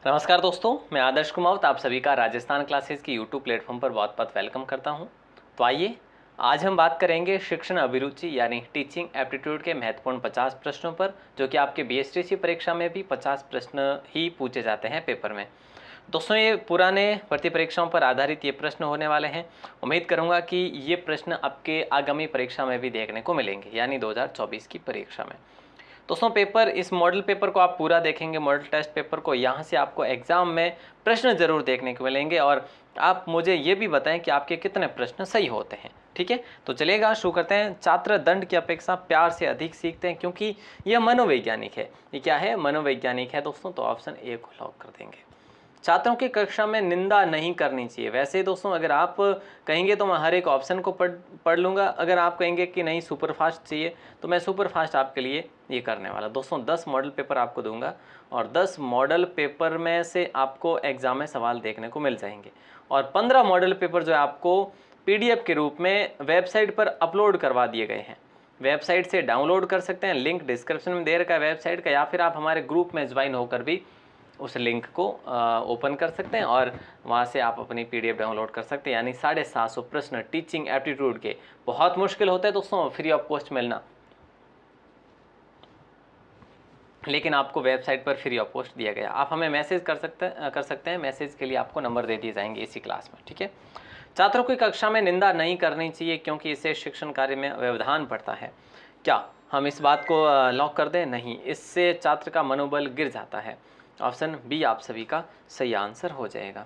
नमस्कार दोस्तों, मैं आदर्श कुमावत आप सभी का राजस्थान क्लासेस की यूट्यूब प्लेटफॉर्म पर बहुत बहुत वेलकम करता हूं। तो आइए आज हम बात करेंगे शिक्षण अभिरुचि यानी टीचिंग एप्टीट्यूड के महत्वपूर्ण 50 प्रश्नों पर, जो कि आपके बीएसटीसी परीक्षा में भी 50 प्रश्न ही पूछे जाते हैं पेपर में। दोस्तों, ये पुराने भर्ती परीक्षाओं पर आधारित ये प्रश्न होने वाले हैं। उम्मीद करूंगा कि ये प्रश्न आपके आगामी परीक्षा में भी देखने को मिलेंगे, यानी 2024 की परीक्षा में। दोस्तों, पेपर इस मॉडल पेपर को आप पूरा देखेंगे, मॉडल टेस्ट पेपर को, यहाँ से आपको एग्जाम में प्रश्न जरूर देखने को मिलेंगे और आप मुझे ये भी बताएं कि आपके कितने प्रश्न सही होते हैं। ठीक है, तो चलिएगा शुरू करते हैं। छात्र दंड की अपेक्षा प्यार से अधिक सीखते हैं, क्योंकि यह मनोवैज्ञानिक है। ये क्या है? मनोवैज्ञानिक है दोस्तों। तो ऑप्शन ए को लॉक कर देंगे। छात्रों की कक्षा में निंदा नहीं करनी चाहिए। वैसे दोस्तों, अगर आप कहेंगे तो मैं हर एक ऑप्शन को पढ़ लूँगा। अगर आप कहेंगे कि नहीं सुपर फास्ट चाहिए, तो मैं सुपर फास्ट आपके लिए ये करने वाला। दोस्तों, 10 मॉडल पेपर आपको दूंगा और 10 मॉडल पेपर में से आपको एग्जाम में सवाल देखने को मिल जाएंगे और 15 मॉडल पेपर जो है आपको PDF के रूप में वेबसाइट पर अपलोड करवा दिए गए हैं। वेबसाइट से डाउनलोड कर सकते हैं, लिंक डिस्क्रिप्शन में दे रखा है वेबसाइट का, या फिर आप हमारे ग्रुप में ज्वाइन होकर भी उस लिंक को ओपन कर सकते हैं और वहाँ से आप अपनी PDF डाउनलोड कर सकते हैं। यानी 750 प्रश्न टीचिंग एप्टीट्यूड के। बहुत मुश्किल होता है दोस्तों फ्री ऑफ कॉस्ट मिलना, लेकिन आपको वेबसाइट पर फ्री ऑफ कॉस्ट दिया गया। आप हमें मैसेज कर सकते हैं। मैसेज के लिए आपको नंबर दे दिए जाएंगे इसी क्लास में। ठीक है। छात्रों की कक्षा में निंदा नहीं करनी चाहिए, क्योंकि इससे शिक्षण कार्य में व्यवधान पड़ता है। क्या हम इस बात को लॉक कर दें? नहीं, इससे छात्र का मनोबल गिर जाता है। ऑप्शन बी आप सभी का सही आंसर हो जाएगा।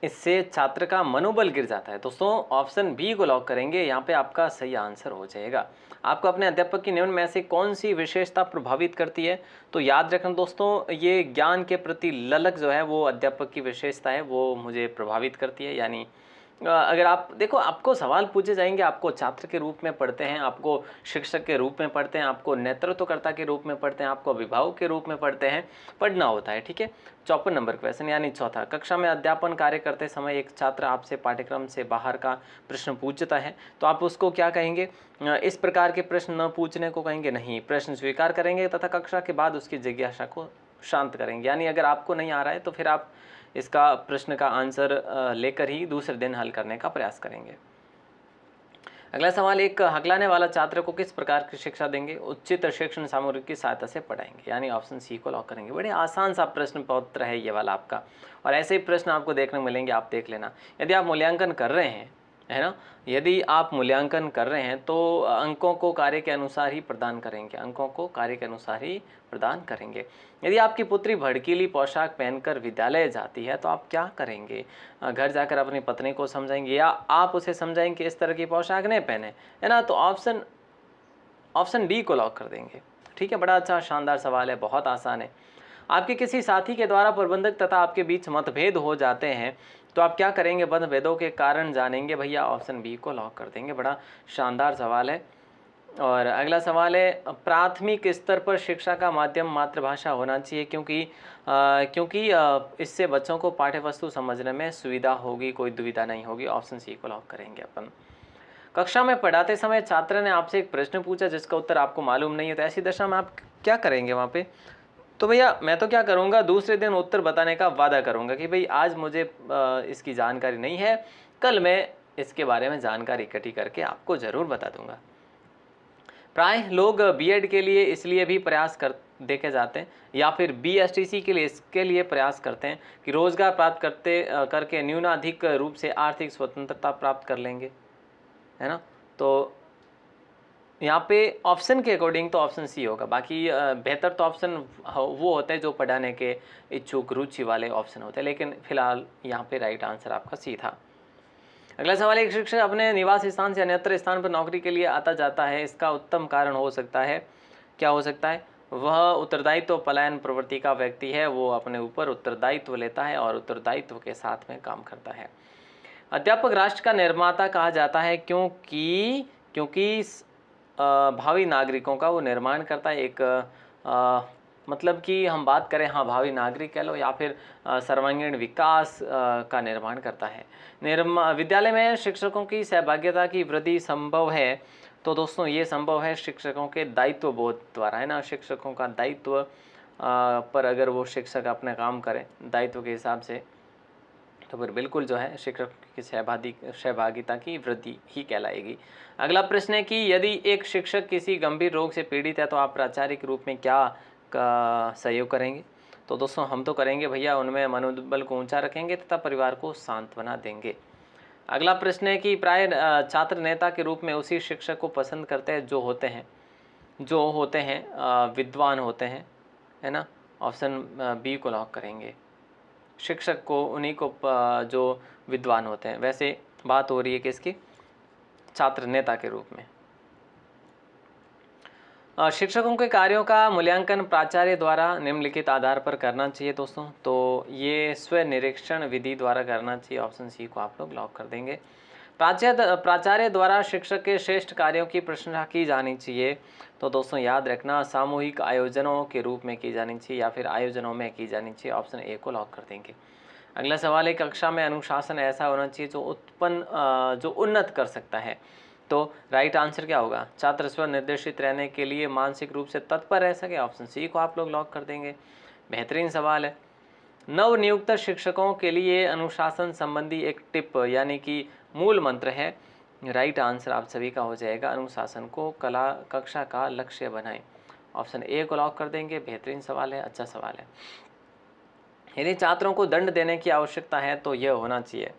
इससे छात्र का मनोबल गिर जाता है। दोस्तों, ऑप्शन बी को लॉक करेंगे, यहाँ पे आपका सही आंसर हो जाएगा। आपको अपने अध्यापक की निम्न में से कौन सी विशेषता प्रभावित करती है? तो याद रखना दोस्तों, ये ज्ञान के प्रति ललक जो है वो अध्यापक की विशेषता है, वो मुझे प्रभावित करती है। यानी अगर आप देखो, आपको सवाल पूछे जाएंगे, आपको छात्र के रूप में पढ़ते हैं, आपको शिक्षक के रूप में पढ़ते हैं, आपको नेतृत्वकर्ता के रूप में पढ़ते हैं, आपको अभिभावक के रूप में पढ़ते हैं, पढ़ना होता है। ठीक है। 54 नंबर क्वेश्चन यानी चौथा, कक्षा में अध्यापन कार्य करते समय एक छात्र आपसे पाठ्यक्रम से बाहर का प्रश्न पूछता है, तो आप उसको क्या कहेंगे? इस प्रकार के प्रश्न न पूछने को कहेंगे? नहीं, प्रश्न स्वीकार करेंगे तथा कक्षा के बाद उसकी जिज्ञासा को शांत करेंगे। यानी अगर आपको नहीं आ रहा है तो फिर आप इसका प्रश्न का आंसर लेकर ही दूसरे दिन हल करने का प्रयास करेंगे। अगला सवाल, एक हकलाने वाला छात्र को किस प्रकार की शिक्षा देंगे? उचित शिक्षण सामग्री की सहायता से पढ़ाएंगे। यानी ऑप्शन सी को लॉक करेंगे। बड़े आसान सा प्रश्न पत्र है ये वाला आपका, और ऐसे ही प्रश्न आपको देखने मिलेंगे, आप देख लेना। यदि आप मूल्यांकन कर रहे हैं, है ना, यदि आप मूल्यांकन कर रहे हैं तो अंकों को कार्य के अनुसार ही प्रदान करेंगे। अंकों को कार्य के अनुसार ही प्रदान करेंगे। यदि आपकी पुत्री भड़कीली पोशाक पहनकर विद्यालय जाती है तो आप क्या करेंगे? घर जाकर अपनी पत्नी को समझाएंगे, या आप उसे समझाएंगे कि इस तरह की पोशाक नहीं पहने, है ना? तो ऑप्शन डी को लॉक कर देंगे। ठीक है, बड़ा अच्छा शानदार सवाल है, बहुत आसान है। आपके किसी साथी के द्वारा प्रबंधक तथा आपके बीच मतभेद हो जाते हैं, तो आप क्या करेंगे? मतभेदों के कारण जानेंगे। भैया ऑप्शन बी को लॉक कर देंगे। बड़ा शानदार सवाल है। और अगला सवाल है, प्राथमिक स्तर पर शिक्षा का माध्यम मातृभाषा होना चाहिए, क्योंकि इससे बच्चों को पाठ्य वस्तु समझने में सुविधा होगी, कोई दुविधा नहीं होगी। ऑप्शन सी को लॉक करेंगे अपन। कक्षा में पढ़ाते समय छात्र ने आपसे एक प्रश्न पूछा जिसका उत्तर आपको मालूम नहीं है, तो ऐसी दशा में आप क्या करेंगे वहाँ पे? तो भैया मैं तो क्या करूँगा, दूसरे दिन उत्तर बताने का वादा करूँगा कि भाई आज मुझे इसकी जानकारी नहीं है, कल मैं इसके बारे में जानकारी इकट्ठी करके आपको ज़रूर बता दूंगा। प्राय लोग बीएड के लिए इसलिए भी प्रयास कर देखे जाते हैं, या फिर बीएसटीसी के लिए इसके लिए प्रयास करते हैं कि रोजगार प्राप्त करके न्यूनाधिक रूप से आर्थिक स्वतंत्रता प्राप्त कर लेंगे, है ना? तो यहाँ पे ऑप्शन के अकॉर्डिंग तो ऑप्शन सी होगा। बाकी बेहतर तो ऑप्शन वो होते हैं जो पढ़ाने के इच्छुक रुचि वाले ऑप्शन होते हैं, लेकिन फिलहाल यहाँ पे राइट आंसर आपका सी था। अगला सवाल, एक शिक्षक अपने निवास स्थान से अन्यत्र स्थान पर नौकरी के लिए आता जाता है, इसका उत्तम कारण हो सकता है, क्या हो सकता है? वह उत्तरदायित्व पलायन प्रवृत्ति का व्यक्ति है, वो अपने ऊपर उत्तरदायित्व लेता है और उत्तरदायित्व के साथ में काम करता है। अध्यापक राष्ट्र का निर्माता कहा जाता है, क्योंकि भावी नागरिकों का वो निर्माण करता है। एक मतलब कि हम बात करें, हाँ, भावी नागरिक कह लो या फिर सर्वांगीण विकास का निर्माण करता है। विद्यालय में शिक्षकों की सहभागिता की वृद्धि संभव है, तो दोस्तों ये संभव है शिक्षकों के दायित्व बोध द्वारा, है ना? शिक्षकों का दायित्व पर अगर वो शिक्षक अपना काम करें दायित्व के हिसाब से, तो फिर बिल्कुल जो है शिक्षक की सहभागिता की वृद्धि ही कहलाएगी। अगला प्रश्न है कि यदि एक शिक्षक किसी गंभीर रोग से पीड़ित है तो आप प्राचार्य के रूप में क्या का सहयोग करेंगे? तो दोस्तों हम तो करेंगे भैया, उनमें मनोबल को ऊंचा रखेंगे तथा परिवार को सांत्वना देंगे। अगला प्रश्न है कि प्राय छात्र नेता के रूप में उसी शिक्षक को पसंद करते हैं जो होते हैं विद्वान होते हैं, है ना। ऑप्शन बी को लॉक करेंगे। शिक्षक को उन्हीं को जो विद्वान होते हैं। वैसे बात हो रही है किसकी? छात्र नेता के रूप में। शिक्षकों के कार्यों का मूल्यांकन प्राचार्य द्वारा निम्नलिखित आधार पर करना चाहिए दोस्तों। तो ये स्वनिरीक्षण विधि द्वारा करना चाहिए। ऑप्शन सी को आप लोग लॉक कर देंगे। प्राचार्य द्वारा शिक्षक के श्रेष्ठ कार्यों की प्रशंसा की जानी चाहिए। तो दोस्तों याद रखना, सामूहिक आयोजनों के रूप में की जानी चाहिए या फिर आयोजनों में की जानी चाहिए। ऑप्शन ए को लॉक कर देंगे। अगला सवाल है, कक्षा में अनुशासन ऐसा होना चाहिए जो उन्नत कर सकता है। तो राइट आंसर क्या होगा? छात्र स्व निर्देशित रहने के लिए मानसिक रूप से तत्पर रह सके। ऑप्शन सी को आप लोग लॉक कर देंगे। बेहतरीन सवाल है। नवनियुक्त शिक्षकों के लिए अनुशासन संबंधी एक टिप यानी कि मूल मंत्र है। राइट आंसर आप सभी का हो जाएगा, अनुशासन को कला कक्षा का लक्ष्य बनाएं। ऑप्शन ए को लॉक कर देंगे। बेहतरीन सवाल है, अच्छा सवाल है। यदि छात्रों को दंड देने की आवश्यकता है तो यह होना चाहिए।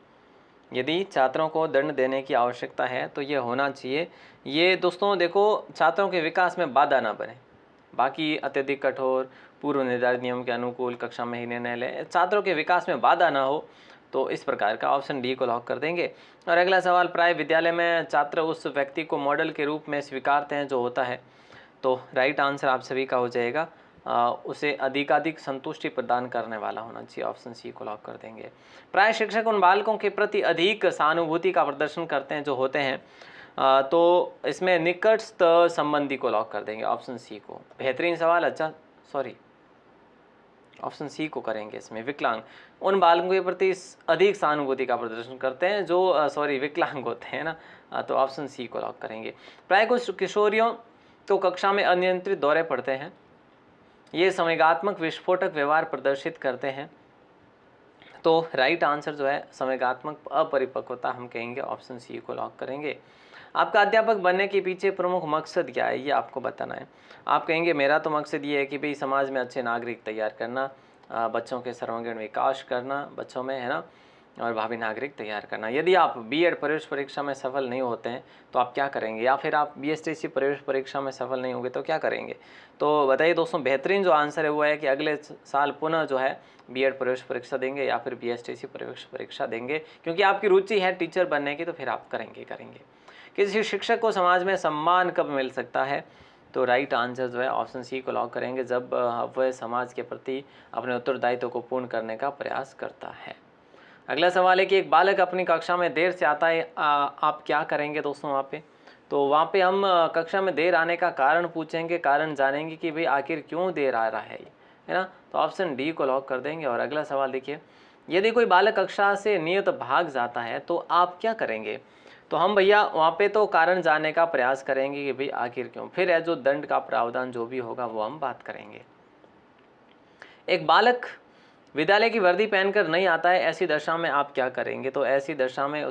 यदि छात्रों को दंड देने की आवश्यकता है तो यह होना चाहिए। ये दोस्तों देखो, छात्रों के विकास में बाधा ना बने। बाकी अत्यधिक कठोर, पूर्व निर्धारित नियम के अनुकूल कक्षा में ही निर्णय ले, छात्रों के विकास में बाधा ना हो, तो इस प्रकार का ऑप्शन डी को लॉक कर देंगे। और अगला सवाल, प्राय विद्यालय में छात्र उस व्यक्ति को मॉडल के रूप में स्वीकारते हैं जो होता है। तो राइट आंसर आप सभी का हो जाएगा, उसे अधिकाधिक संतुष्टि प्रदान करने वाला होना चाहिए। ऑप्शन सी को लॉक कर देंगे। प्राय शिक्षक उन बालकों के प्रति अधिक सहानुभूति का प्रदर्शन करते हैं जो होते हैं। तो इसमें निकटस्थ संबंधी को लॉक कर देंगे। ऑप्शन सी को। बेहतरीन सवाल, अच्छा सॉरी ऑप्शन सी को करेंगे इसमें। विकलांग उन बालकों के प्रति अधिक सहानुभूति का प्रदर्शन करते हैं जो विकलांग होते हैं ना। तो ऑप्शन सी को लॉक करेंगे। प्राय कुछ किशोरियों तो कक्षा में अनियंत्रित दौरे पड़ते हैं। ये संवेगात्मक विस्फोटक व्यवहार प्रदर्शित करते हैं। तो राइट आंसर जो है संवेगात्मक अपरिपक्वता हम कहेंगे। ऑप्शन सी को लॉक करेंगे। आपका अध्यापक बनने के पीछे प्रमुख मकसद क्या है, ये आपको बताना है। आप कहेंगे मेरा तो मकसद ये है कि भाई समाज में अच्छे नागरिक तैयार करना, बच्चों के सर्वांगीण विकास करना बच्चों में, है ना, और भावी नागरिक तैयार करना। यदि आप बीएड प्रवेश परीक्षा में सफल नहीं होते हैं तो आप क्या करेंगे, या फिर आप बीएसटीसी प्रवेश परीक्षा में सफल नहीं होंगे तो क्या करेंगे? तो बताइए दोस्तों, बेहतरीन जो आंसर है वो है कि अगले साल पुनः जो है बीएड प्रवेश परीक्षा देंगे या फिर बीएसटीसी प्रवेश परीक्षा देंगे, क्योंकि आपकी रुचि है टीचर बनने की, तो फिर आप करेंगे। किसी शिक्षक को समाज में सम्मान कब मिल सकता है? तो राइट आंसर जो है ऑप्शन सी को लॉक करेंगे, जब वह समाज के प्रति अपने उत्तरदायित्व को पूर्ण करने का प्रयास करता है। अगला सवाल है कि एक बालक अपनी कक्षा में देर से आता है, आप क्या करेंगे दोस्तों वहाँ पे? तो वहाँ पे हम कक्षा में देर आने का कारण पूछेंगे, कारण जानेंगे कि भाई आखिर क्यों देर आ रहा है ना। तो ऑप्शन डी को लॉक कर देंगे। और अगला सवाल देखिए, यदि कोई बालक कक्षा से नियत भाग जाता है तो आप क्या करेंगे? तो हम भैया वहाँ पे तो कारण जानने का प्रयास करेंगे कि भाई आखिर क्यों, फिर है जो दंड का प्रावधान जो भी होगा वो हम बात करेंगे। एक बालक विद्यालय की वर्दी पहनकर नहीं आता है, ऐसी दशा में आप क्या करेंगे? तो ऐसी दशा में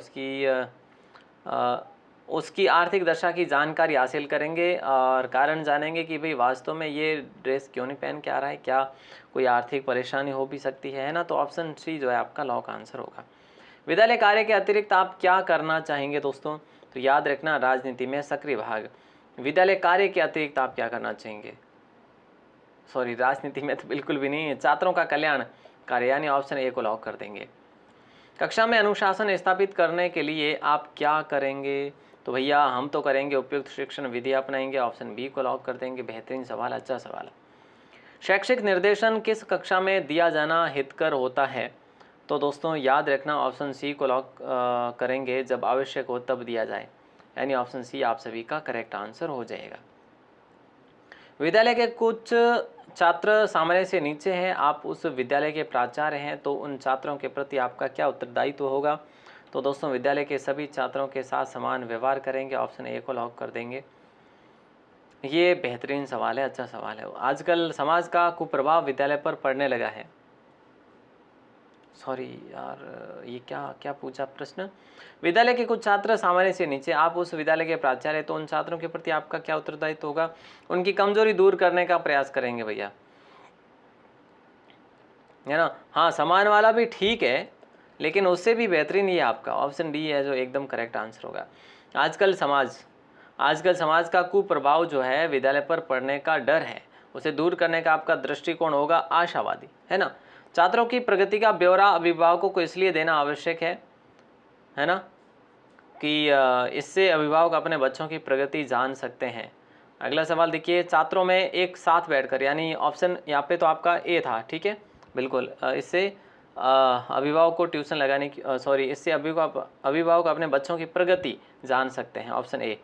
उसकी आर्थिक दशा की जानकारी हासिल करेंगे और कारण जानेंगे कि भाई वास्तव में ये ड्रेस क्यों नहीं पहन के आ रहा है, क्या कोई आर्थिक परेशानी हो भी सकती है ना। तो ऑप्शन सी जो है आपका लॉक आंसर होगा। विद्यालय कार्य के अतिरिक्त आप क्या करना चाहेंगे दोस्तों? तो याद रखना, राजनीति में सक्रिय भाग। विद्यालय कार्य के अतिरिक्त आप क्या करना चाहेंगे? सॉरी, राजनीति में तो बिल्कुल भी नहीं है, छात्रों का कल्याण कार्य, यानी ऑप्शन ए को लॉक कर देंगे। कक्षा में अनुशासन स्थापित करने के लिए आप क्या करेंगे? तो भैया हम तो करेंगे उपयुक्त शिक्षण विधि अपनाएंगे। ऑप्शन बी को लॉक कर देंगे। बेहतरीन सवाल, अच्छा सवाल। शैक्षिक निर्देशन किस कक्षा में दिया जाना हितकर होता है? तो दोस्तों याद रखना, ऑप्शन सी को लॉक करेंगे, जब आवश्यक हो तब दिया जाए, यानी ऑप्शन सी आप सभी का करेक्ट आंसर हो जाएगा। विद्यालय के कुछ छात्र सामान्य से नीचे हैं, आप उस विद्यालय के प्राचार्य हैं, तो उन छात्रों के प्रति आपका क्या उत्तरदायित्व होगा? तो दोस्तों विद्यालय के सभी छात्रों के साथ समान व्यवहार करेंगे। ऑप्शन ए को लॉक कर देंगे। ये बेहतरीन सवाल है, अच्छा सवाल है। आजकल समाज का कुप्रभाव विद्यालय पर पड़ने लगा है। सॉरी यार, ये क्या क्या पूछा प्रश्न। विद्यालय के कुछ छात्र सामान्य से नीचे, आप उस विद्यालय के प्राचार्य, तो उन छात्रों के प्रति आपका क्या उत्तरदायित्व होगा? उनकी कमजोरी दूर करने का प्रयास करेंगे भैया, है ना। हाँ, समान वाला भी ठीक है, लेकिन उससे भी बेहतरीन ये आपका ऑप्शन डी है जो एकदम करेक्ट आंसर होगा। आजकल समाज का कुप्रभाव जो है विद्यालय पर पड़ने का डर है, उसे दूर करने का आपका दृष्टिकोण होगा आशावादी, है ना। छात्रों की प्रगति का ब्यौरा अभिभावकों को इसलिए देना आवश्यक है ना, कि इससे अभिभावक अपने बच्चों की प्रगति जान सकते हैं। अगला सवाल देखिए, छात्रों में एक साथ बैठकर, यानी ऑप्शन यहाँ पे तो आपका ए था, ठीक है बिल्कुल। इससे अभिभावक को ट्यूशन लगाने की इससे अभिभावक अपने बच्चों की प्रगति जान सकते हैं, ऑप्शन ए।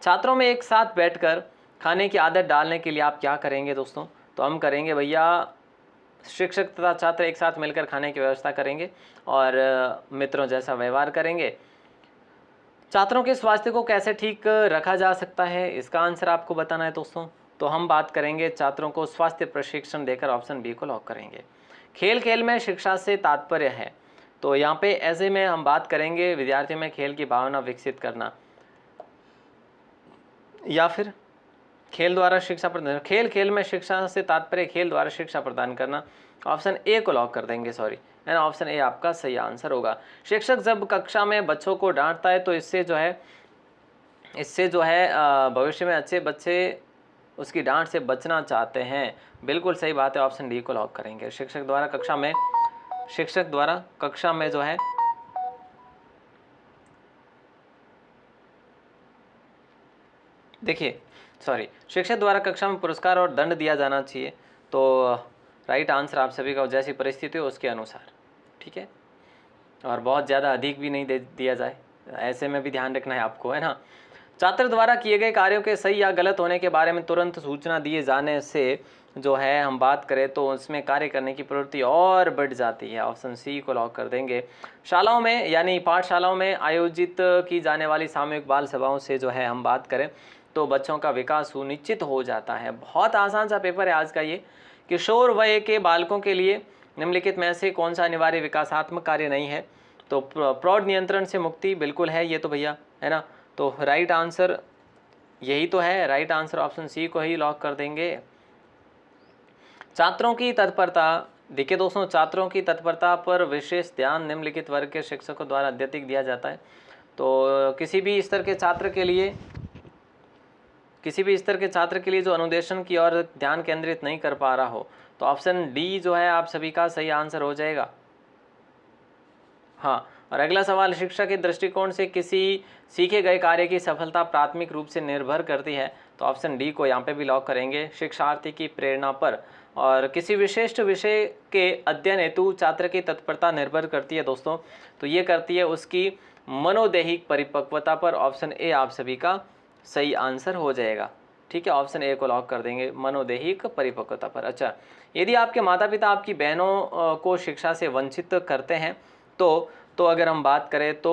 छात्रों में एक साथ बैठकर खाने की आदत डालने के लिए आप क्या करेंगे दोस्तों? तो हम करेंगे भैया, शिक्षक तथा छात्र एक साथ मिलकर खाने की व्यवस्था करेंगे और मित्रों जैसा व्यवहार करेंगे। छात्रों के स्वास्थ्य को कैसे ठीक रखा जा सकता है, इसका आंसर आपको बताना है दोस्तों। तो हम बात करेंगे छात्रों को स्वास्थ्य प्रशिक्षण देकर, ऑप्शन बी को लॉक करेंगे। खेल खेल में शिक्षा से तात्पर्य है, तो यहाँ पे ऐसे में हम बात करेंगे विद्यार्थियों में खेल की भावना विकसित करना, या फिर खेल द्वारा शिक्षा प्रदान, खेल खेल में शिक्षा से तात्पर्य खेल द्वारा शिक्षा प्रदान करना, ऑप्शन ए को लॉक कर देंगे, सॉरी, है ना। ऑप्शन ए आपका सही आंसर होगा। शिक्षक जब कक्षा में बच्चों को डांटता है तो इससे जो है भविष्य में अच्छे बच्चे उसकी डांट से बचना चाहते हैं। बिल्कुल सही बात है, ऑप्शन डी को लॉक करेंगे। शिक्षक द्वारा कक्षा में जो है देखिए, शिक्षक द्वारा कक्षा में पुरस्कार और दंड दिया जाना चाहिए। तो राइट आंसर आप सभी का जैसी परिस्थिति हो उसके अनुसार, ठीक है, और बहुत ज़्यादा अधिक भी नहीं दिया जाए, ऐसे में भी ध्यान रखना है आपको, है ना। छात्र द्वारा किए गए कार्यों के सही या गलत होने के बारे में तुरंत सूचना दिए जाने से जो है हम बात करें तो उसमें कार्य करने की प्रवृत्ति और बढ़ जाती है, ऑप्शन सी को लॉक कर देंगे। शालाओं में यानी पाठशालाओं में आयोजित की जाने वाली सामूहिक बाल सभाओं से जो है हम बात करें तो बच्चों का विकास सुनिश्चित हो जाता है। बहुत आसान सा पेपर है आज का ये। किशोर वय के बालकों के लिए निम्नलिखित में से कौन सा अनिवार्य विकासात्मक कार्य नहीं है? तो प्रौढ़ नियंत्रण से मुक्ति बिल्कुल है ये तो भैया, है ना। तो राइट आंसर यही तो है, राइट आंसर ऑप्शन सी को ही लॉक कर देंगे। छात्रों की तत्परता, देखिए दोस्तों, छात्रों की तत्परता पर विशेष ध्यान निम्नलिखित वर्ग के शिक्षकों द्वारा अत्यधिक दिया जाता है। तो किसी भी स्तर के छात्र के लिए जो अनुदेशन की ओर ध्यान केंद्रित नहीं कर पा रहा हो तो ऑप्शन डी जो है आप सभी का सही आंसर हो जाएगा। हाँ, और अगला सवाल, शिक्षा के दृष्टिकोण से किसी सीखे गए कार्य की सफलता प्राथमिक रूप से निर्भर करती है, तो ऑप्शन डी को यहाँ पे भी लॉक करेंगे, शिक्षार्थी की प्रेरणा पर। और किसी विशिष्ट विषय के अध्ययन हेतु छात्र की तत्परता निर्भर करती है दोस्तों, तो ये करती है उसकी मनोदैहिक परिपक्वता पर, ऑप्शन ए आप सभी का सही आंसर हो जाएगा, ठीक है। ऑप्शन ए को लॉक कर देंगे, मनोदैहिक परिपक्वता पर। अच्छा, यदि आपके माता पिता आपकी बहनों को शिक्षा से वंचित करते हैं तो अगर हम बात करें तो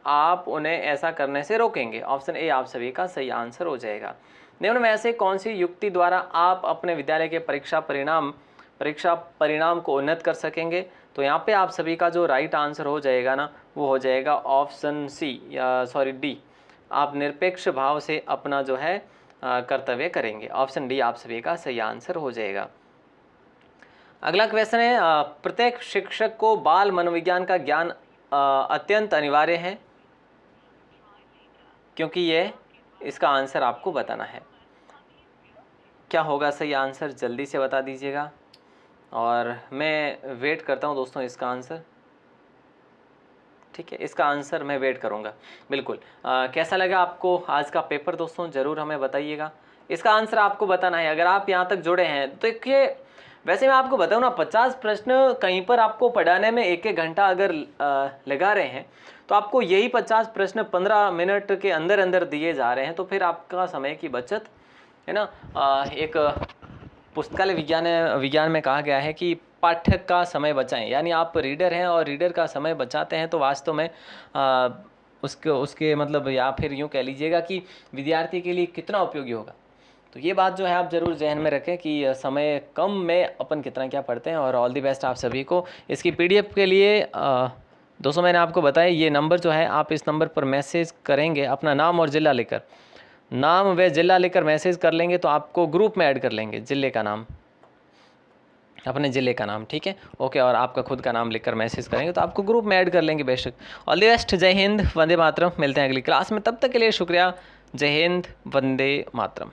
आप उन्हें ऐसा करने से रोकेंगे, ऑप्शन ए आप सभी का सही आंसर हो जाएगा। निम्न में से कौन सी युक्ति द्वारा आप अपने विद्यालय के परीक्षा परिणाम को उन्नत कर सकेंगे? तो यहाँ पे आप सभी का जो राइट आंसर हो जाएगा ना, वो हो जाएगा ऑप्शन डी, आप निरपेक्ष भाव से अपना जो है कर्तव्य करेंगे, ऑप्शन डी आप सभी का सही आंसर हो जाएगा। अगला क्वेश्चन है, प्रत्येक शिक्षक को बाल मनोविज्ञान का ज्ञान अत्यंत अनिवार्य है, क्योंकि ये इसका आंसर आपको बताना है। क्या होगा सही आंसर, जल्दी से बता दीजिएगा और मैं वेट करता हूँ दोस्तों इसका आंसर, ठीक है। इसका आंसर मैं वेट करूँगा बिल्कुल। कैसा लगा आपको आज का पेपर दोस्तों, ज़रूर हमें बताइएगा। इसका आंसर आपको बताना है। अगर आप यहाँ तक जुड़े हैं तो देखिए, वैसे मैं आपको बताऊँ ना, 50 प्रश्न कहीं पर आपको पढ़ाने में 1-1 घंटा अगर लगा रहे हैं तो आपको यही 50 प्रश्न 15 मिनट के अंदर अंदर दिए जा रहे हैं, तो फिर आपका समय की बचत है ना। एक पुस्तकालय विज्ञान में कहा गया है कि पाठक का समय बचाएं, यानी आप रीडर हैं और रीडर का समय बचाते हैं तो वास्तव में उसके मतलब, या फिर यूँ कह लीजिएगा कि विद्यार्थी के लिए कितना उपयोगी होगा। तो ये बात जो है आप ज़रूर जहन में रखें कि समय कम में अपन कितना क्या पढ़ते हैं। और ऑल दी बेस्ट आप सभी को। इसकी PDF के लिए दोस्तों मैंने आपको बताया ये नंबर जो है, आप इस नंबर पर मैसेज करेंगे अपना नाम और ज़िला लेकर, नाम व ज़िला लेकर मैसेज कर लेंगे तो आपको ग्रुप में ऐड कर लेंगे, ज़िले का नाम, अपने ज़िले का नाम, ठीक है, ओके। और आपका खुद का नाम लिखकर मैसेज करेंगे तो आपको ग्रुप में ऐड कर लेंगे बेशक। ऑल द बेस्ट, जय हिंद, वंदे मातरम। मिलते हैं अगली क्लास में, तब तक के लिए शुक्रिया। जय हिंद, वंदे मातरम।